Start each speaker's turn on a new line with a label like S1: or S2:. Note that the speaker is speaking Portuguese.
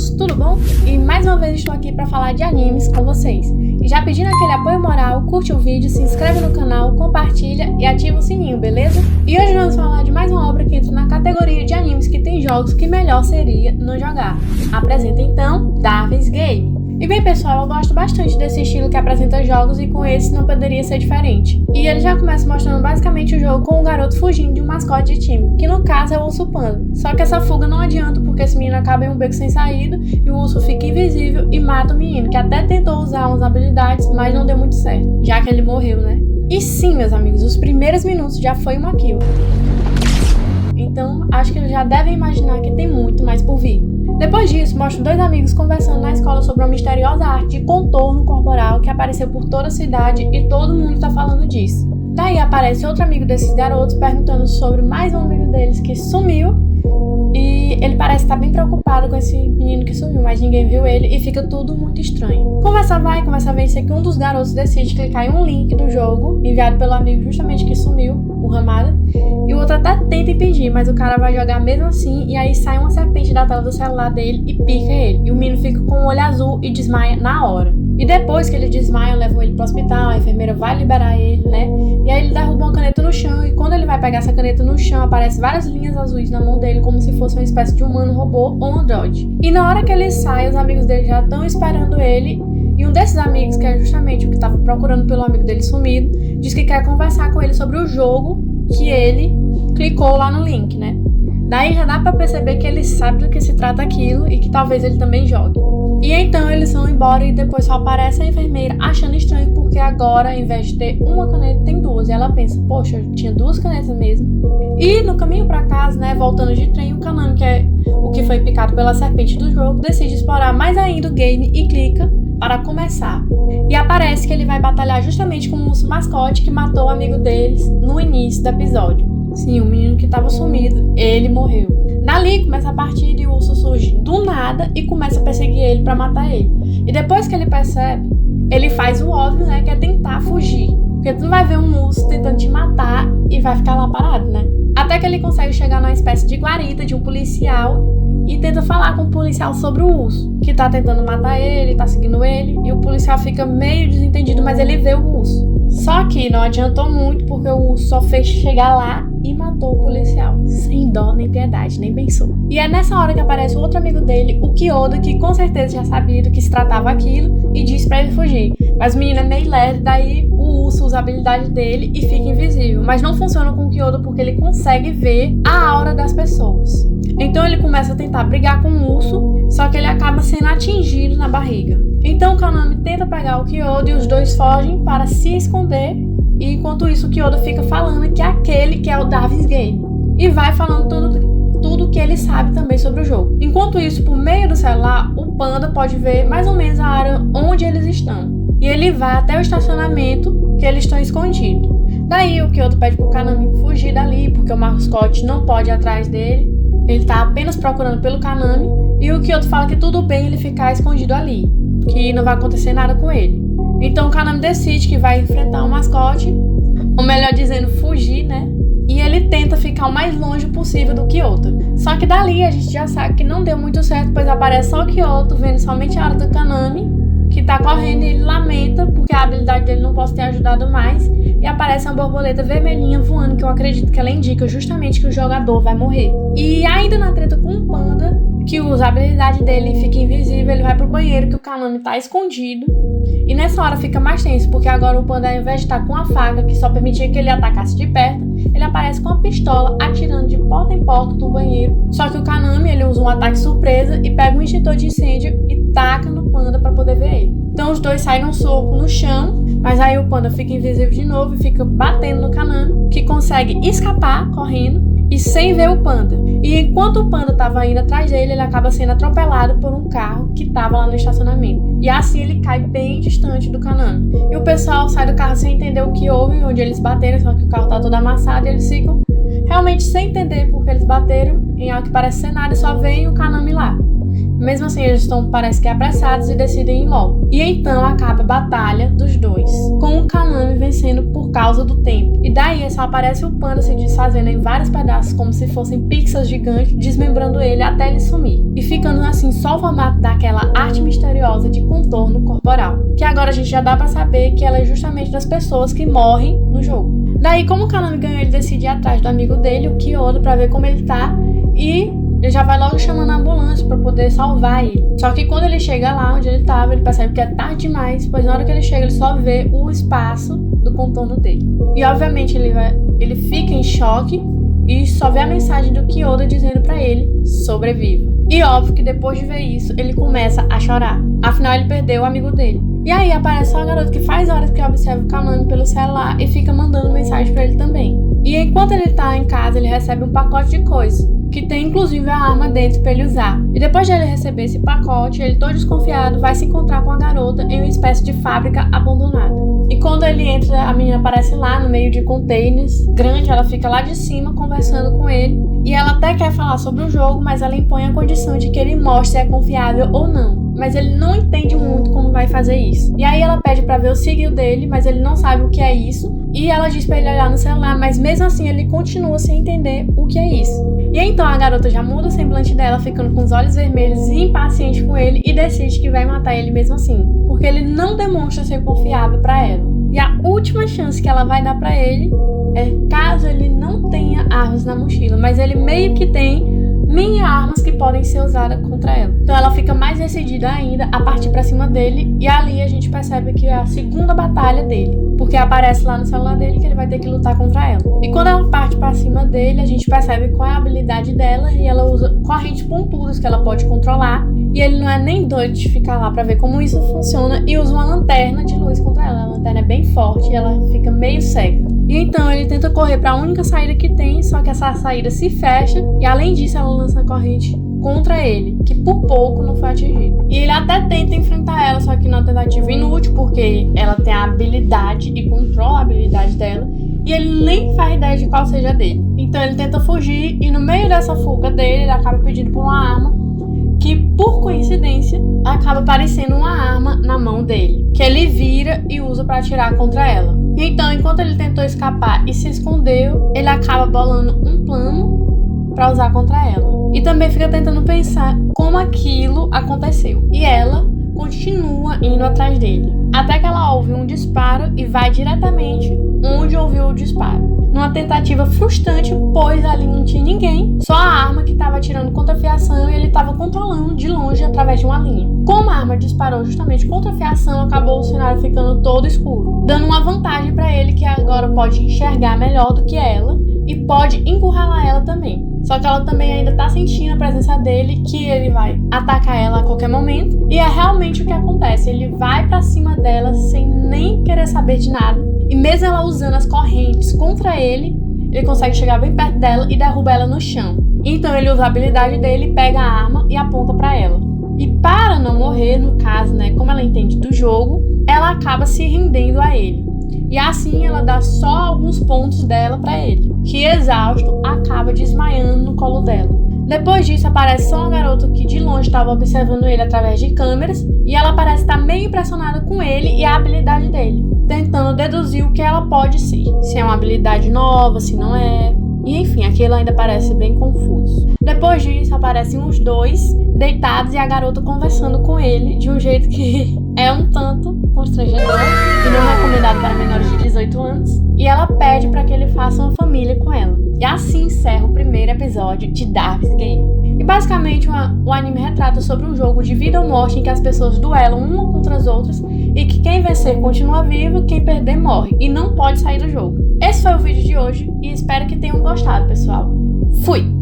S1: amigos, tudo bom? E mais uma vez estou aqui para falar de animes com vocês. E já pedindo aquele apoio moral, curte o vídeo, se inscreve no canal, compartilha e ativa o sininho, beleza? E hoje vamos falar de mais uma obra que entra na categoria de animes que tem jogos que melhor seria não jogar. Apresenta então Darwin's Game. E bem pessoal, eu gosto bastante desse estilo que apresenta jogos e com esse não poderia ser diferente. E ele já começa mostrando basicamente o jogo com um garoto fugindo de um mascote de time, que no caso é o urso panda. Só que essa fuga não adianta porque esse menino acaba em um beco sem saída e o urso fica invisível e mata o menino, que até tentou usar umas habilidades, mas não deu muito certo, já que ele morreu, né? E sim, meus amigos, os primeiros minutos já foi uma kill. Então, acho que eles já devem imaginar que tem muito mais por vir. Depois disso, mostra dois amigos conversando na escola sobre uma misteriosa arte de contorno corporal que apareceu por toda a cidade e todo mundo tá falando disso. Daí aparece outro amigo desses garotos perguntando sobre mais um amigo deles que sumiu e ele parece estar bem preocupado com esse menino que sumiu, mas ninguém viu ele e fica tudo muito estranho. Conversa vai, conversa vem, sei que um dos garotos decide clicar em um link do jogo enviado pelo amigo justamente que sumiu, o Ramada, e o outro até tenta impedir, mas o cara vai jogar mesmo assim e aí sai uma serpente da tela do celular dele e pica ele. E o menino fica com o olho azul e desmaia na hora. E depois que ele desmaia, levam ele pro hospital, a enfermeira vai liberar ele, né? E aí ele derruba uma caneta no chão e quando ele vai pegar essa caneta no chão, aparecem várias linhas azuis na mão dele como se fosse uma espécie de humano robô ou androide. E na hora que ele sai, os amigos dele já estão esperando ele e um desses amigos, que é justamente o que estava procurando pelo amigo dele sumido, diz que quer conversar com ele sobre o jogo que ele clicou lá no link, né? Daí já dá pra perceber que ele sabe do que se trata aquilo e que talvez ele também jogue. E então eles vão embora e depois só aparece a enfermeira achando estranho porque agora, ao invés de ter uma caneta, tem duas. E ela pensa, poxa, eu tinha duas canetas mesmo. E no caminho pra casa, né, voltando de trem, o Kanami, que é o que foi picado pela serpente do jogo, decide explorar mais ainda o game e clica para começar. E aparece que ele vai batalhar justamente com o urso mascote que matou o amigo deles no início do episódio. Sim, o menino que estava sumido, ele morreu. Dali começa a partida e o urso surge do nada e começa a perseguir ele para matar ele. E depois que ele percebe, ele faz o óbvio, né, que é tentar fugir. Porque tu não vai ver um urso tentando te matar e vai ficar lá parado, né? Até que ele consegue chegar numa espécie de guarita de um policial e tenta falar com o policial sobre o urso, que tá tentando matar ele, tá seguindo ele, e o policial fica meio desentendido, mas ele vê o urso. Só que não adiantou muito, porque o urso só fez chegar lá e matou o policial, sem dó nem piedade, nem pensou. E é nessa hora que aparece o outro amigo dele, o Kyoda, que com certeza já sabia do que se tratava aquilo, e diz pra ele fugir. Mas o menino é meio lerdo, daí o urso usa a habilidade dele e fica invisível. Mas não funciona com o Kyoda porque ele consegue ver a aura das pessoas. Então ele começa a tentar brigar com o urso, só que ele acaba sendo atingido na barriga. Então o Kanami tenta pegar o Kyoda e os dois fogem para se esconder. E enquanto isso o Kyoda fica falando que é aquele que é o Darwin's Game. E vai falando tudo que ele sabe também sobre o jogo. Enquanto isso, por meio do celular, o Panda pode ver mais ou menos a área onde eles estão. E ele vai até o estacionamento que eles estão escondidos. Daí o Kyoda pede pro Kanami fugir dali, porque o mascote não pode ir atrás dele. Ele tá apenas procurando pelo Kanami. E o Kyoto fala que tudo bem ele ficar escondido ali, que não vai acontecer nada com ele. Então o Kanami decide que vai enfrentar o mascote, ou melhor dizendo, fugir, né? E ele tenta ficar o mais longe possível do Kyoto. Só que dali a gente já sabe que não deu muito certo, pois aparece só o Kyoto vendo somente a hora do Kanami, que tá correndo e ele lamenta porque a habilidade dele não pode ter ajudado mais. E aparece uma borboleta vermelhinha voando, que eu acredito que ela indica justamente que o jogador vai morrer. E ainda na treta com o Panda, que usa a habilidade dele e fica invisível, ele vai pro banheiro que o Kanami tá escondido. E nessa hora fica mais tenso, porque agora o Panda, ao invés de estar com a faca, que só permitia que ele atacasse de perto, ele aparece com a pistola atirando de porta em porta do banheiro. Só que o Kanami, ele usa um ataque surpresa e pega um extintor de incêndio e taca no Panda para poder ver ele. Então os dois saem num soco no chão, mas aí o Panda fica invisível de novo e fica batendo no Kanami, que consegue escapar correndo e sem ver o Panda. E enquanto o Panda estava indo atrás dele, ele acaba sendo atropelado por um carro que estava lá no estacionamento. E assim ele cai bem distante do Kanami. E o pessoal sai do carro sem entender o que houve, onde eles bateram, só que o carro tá todo amassado e eles ficam realmente sem entender porque eles bateram em algo que parece ser nada e só vem o Kanami lá. Mesmo assim, eles estão, parece que apressados e decidem ir logo. E então acaba a batalha dos dois, com o Kanami vencendo por causa do tempo. E daí só aparece o Panda se desfazendo em vários pedaços, como se fossem pixels gigantes, desmembrando ele até ele sumir. E ficando assim assim só o formato daquela arte misteriosa de contorno corporal, que agora a gente já dá pra saber que ela é justamente das pessoas que morrem no jogo. Daí, como o Kaname ganhou, ele decide ir atrás do amigo dele, o Kyoda, pra ver como ele tá, e ele já vai logo chamando a ambulância pra poder salvar ele. Só que quando ele chega lá onde ele tava, ele percebe que é tarde demais, pois na hora que ele chega, ele só vê o espaço do contorno dele. E obviamente ele fica em choque e só vê a mensagem do Kyoda dizendo pra ele: sobreviva. E óbvio que depois de ver isso, ele começa a chorar. Afinal, ele perdeu o amigo dele. E aí aparece uma garota que faz horas que observa o Kaname pelo celular e fica mandando mensagem pra ele também. E enquanto ele tá em casa, ele recebe um pacote de coisas, que tem inclusive a arma dentro pra ele usar. E depois de ele receber esse pacote, ele todo desconfiado vai se encontrar com a garota em uma espécie de fábrica abandonada. E quando ele entra, a menina aparece lá no meio de containers grande, ela fica lá de cima conversando com ele. E ela até quer falar sobre o jogo, mas ela impõe a condição de que ele mostre se é confiável ou não. Mas ele não entende muito como vai fazer isso. E aí ela pede pra ver o sigil dele, mas ele não sabe o que é isso. E ela diz pra ele olhar no celular, mas mesmo assim ele continua sem entender o que é isso. E então a garota já muda o semblante dela, ficando com os olhos vermelhos e impaciente com ele, e decide que vai matar ele mesmo assim, porque ele não demonstra ser confiável pra ela. E a última chance que ela vai dar pra ele é caso ele não tenha armas na mochila, mas ele meio que tem mini armas que podem ser usadas contra ela. Então ela fica mais decidida ainda a partir pra cima dele, e ali a gente percebe que é a segunda batalha dele, porque aparece lá no celular dele que ele vai ter que lutar contra ela. E quando ela parte pra cima dele, a gente percebe qual é a habilidade dela, e ela usa correntes pontudas que ela pode controlar, e ele não é nem doido de ficar lá pra ver como isso funciona, e usa uma lanterna de luz contra ela. A lanterna é bem forte e ela fica meio cega. E então ele tenta correr para a única saída que tem, só que essa saída se fecha, e além disso ela lança a corrente contra ele, que por pouco não foi atingido. E ele até tenta enfrentar ela, só que na tentativa inútil, porque ela tem a habilidade e controla a habilidade dela, e ele nem faz ideia de qual seja dele. Então ele tenta fugir, e no meio dessa fuga dele, ele acaba pedindo por uma arma, que por coincidência acaba aparecendo uma arma na mão dele, que ele vira e usa para atirar contra ela. Então, enquanto ele tentou escapar e se escondeu, ele acaba bolando um plano para usar contra ela. E também fica tentando pensar como aquilo aconteceu. E ela continua indo atrás dele, até que ela ouve um disparo e vai diretamente onde ouviu o disparo, numa tentativa frustrante, pois ali não tinha ninguém, só a arma que estava atirando contra a fiação, e ele estava controlando de longe através de uma linha. Como a arma disparou justamente contra a fiação, acabou o cenário ficando todo escuro, dando uma vantagem para ele, que agora pode enxergar melhor do que ela e pode encurralar ela também. Só que ela também ainda tá sentindo a presença dele, que ele vai atacar ela a qualquer momento, e é realmente o que acontece. Ele vai pra cima dela sem nem querer saber de nada, e mesmo ela usando as correntes contra ele, ele consegue chegar bem perto dela e derruba ela no chão. Então ele usa a habilidade dele, pega a arma e aponta pra ela. E para não morrer, no caso, né, como ela entende do jogo, ela acaba se rendendo a ele. E assim ela dá só alguns pontos dela pra ele, que exausto acaba desmaiando no colo dela. Depois disso aparece só uma garota que de longe estava observando ele através de câmeras, e ela parece estar meio impressionada com ele e a habilidade dele, tentando deduzir o que ela pode ser, se é uma habilidade nova, se não é. E enfim, aquilo ainda parece bem confuso. Depois disso aparecem os dois deitados e a garota conversando com ele de um jeito que é um tanto constrangedor e não é recomendado para menores de 18 anos. E ela pede para que ele faça uma família com ela. E assim encerra o primeiro episódio de Darwin's Game. E basicamente o anime retrata sobre um jogo de vida ou morte em que as pessoas duelam uma contra as outras, e que quem vencer continua vivo, quem perder morre e não pode sair do jogo. Esse foi o vídeo de hoje e espero que tenham gostado, pessoal. Fui!